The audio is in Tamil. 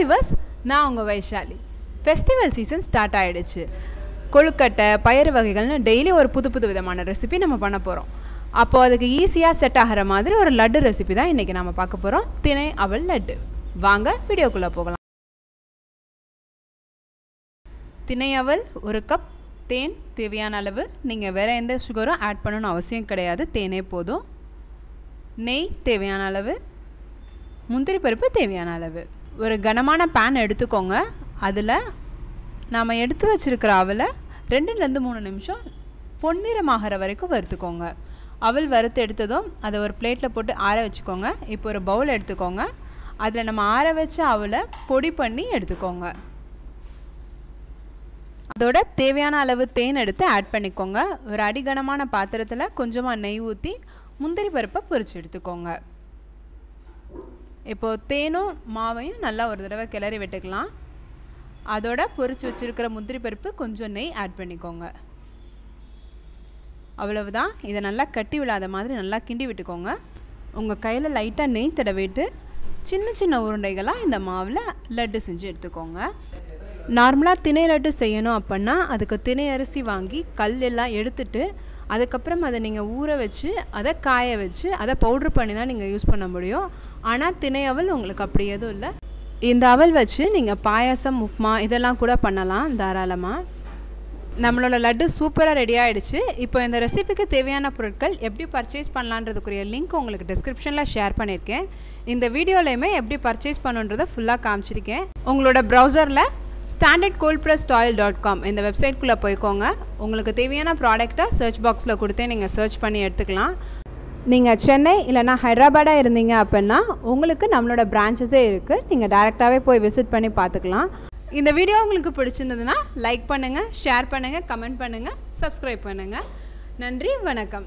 விவர்ஸ், நான் உங்கள் வைஷாலி. ஃபெஸ்டிவல் சீசன் ஸ்டார்ட் ஆகிடுச்சு. கொழுக்கட்டை, பயிறு வகைகள்னு டெய்லி ஒரு புது புது விதமான ரெசிபி நம்ம பண்ண போகிறோம். அப்போது அதுக்கு ஈஸியாக செட் ஆகிற மாதிரி ஒரு லட்டு ரெசிபி தான் இன்றைக்கி நம்ம பார்க்க போகிறோம். திணை அவல் லட்டு. வாங்க வீடியோக்குள்ளே போகலாம். திணை அவல் 1 கப், தேன் தேவையான அளவு. நீங்கள் வேறு எந்த சுகரும் ஆட் பண்ணணும்னு அவசியம் கிடையாது, தேனே போதும். நெய் தேவையான அளவு, முந்திரி பருப்பு தேவையான அளவு. ஒரு கனமான பேன் எடுத்துக்கோங்க. அதில் நாம் எடுத்து வச்சுருக்கிற அவலை 2லேருந்து 3 நிமிஷம் பொன்னிறமாகிற வரைக்கும் வறுத்துக்கோங்க. அவல் வறுத்து எடுத்ததும் அதை ஒரு பிளேட்டில் போட்டு ஆற வச்சுக்கோங்க. இப்போ ஒரு பவுல் எடுத்துக்கோங்க. அதில் நம்ம ஆற வச்ச அவலை பொடி பண்ணி எடுத்துக்கோங்க. அதோட தேவையான அளவு தேன் எடுத்து ஆட் பண்ணிக்கோங்க. ஒரு அடிகனமான பாத்திரத்தில் கொஞ்சமாக நெய் ஊற்றி முந்திரி பருப்பை பொரிச்சு எடுத்துக்கோங்க. இப்போது தேனும் மாவையும் நல்லா ஒரு தடவை கிளறி விட்டுக்கலாம். அதோட பொரிச்சு வச்சுருக்கிற முந்திரி பருப்பு கொஞ்சம் நெய் ஆட் பண்ணிக்கோங்க. அவ்வளவுதான். இதை நல்லா கட்டி விழாத மாதிரி நல்லா கிண்டி விட்டுக்கோங்க. உங்கள் கையில் லைட்டாக நெய் தடவிட்டு சின்ன சின்ன உருண்டைகளாக இந்த மாவில் லட்டு செஞ்சு எடுத்துக்கோங்க. நார்மலாக திணை லட்டு செய்யணும் அப்படின்னா அதுக்கு திணை அரிசி வாங்கி கல் எல்லாம் எடுத்துட்டு அதுக்கப்புறம் அதை நீங்கள் ஊற வச்சு அதை காய வச்சு அதை பவுட்ரு பண்ணி தான் நீங்கள் யூஸ் பண்ண முடியும். ஆனால் திணை அவல் உங்களுக்கு அப்படி எதுவும் இல்லை. இந்த அவல் வச்சு நீங்கள் பாயாசம், உப்புமா இதெல்லாம் கூட பண்ணலாம் தாராளமாக. நம்மளோட லட்டு சூப்பராக ரெடி ஆகிடுச்சு. இப்போ இந்த ரெசிபிக்கு தேவையான பொருட்கள் எப்படி பர்ச்சேஸ் பண்ணலான்றதுக்குரிய லிங்க் உங்களுக்கு டிஸ்கிரிப்ஷனில் ஷேர் பண்ணியிருக்கேன். இந்த வீடியோலையுமே எப்படி பர்ச்சேஸ் பண்ணுன்றதை ஃபுல்லாக காமிச்சிருக்கேன். உங்களோட ப்ரௌசரில் standardcoldpressedoil.com இந்த வெப்சைட்குள்ளே போய்க்கோங்க. உங்களுக்கு தேவையான ப்ராடக்டை சர்ச் பாக்ஸில் கொடுத்தே நீங்கள் சர்ச் பண்ணி எடுத்துக்கலாம். நீங்கள் சென்னை இல்லைனா ஹைதராபாடாக இருந்தீங்க அப்படின்னா உங்களுக்கு நம்மளோட பிரான்ச்சஸே இருக்குது. நீங்கள் டைரெக்டாகவே போய் விசிட் பண்ணி பார்த்துக்கலாம். இந்த வீடியோ உங்களுக்கு பிடிச்சிருந்ததுன்னா லைக் பண்ணுங்கள், ஷேர் பண்ணுங்கள், கமெண்ட் பண்ணுங்கள், சப்ஸ்கிரைப் பண்ணுங்கள். நன்றி, வணக்கம்.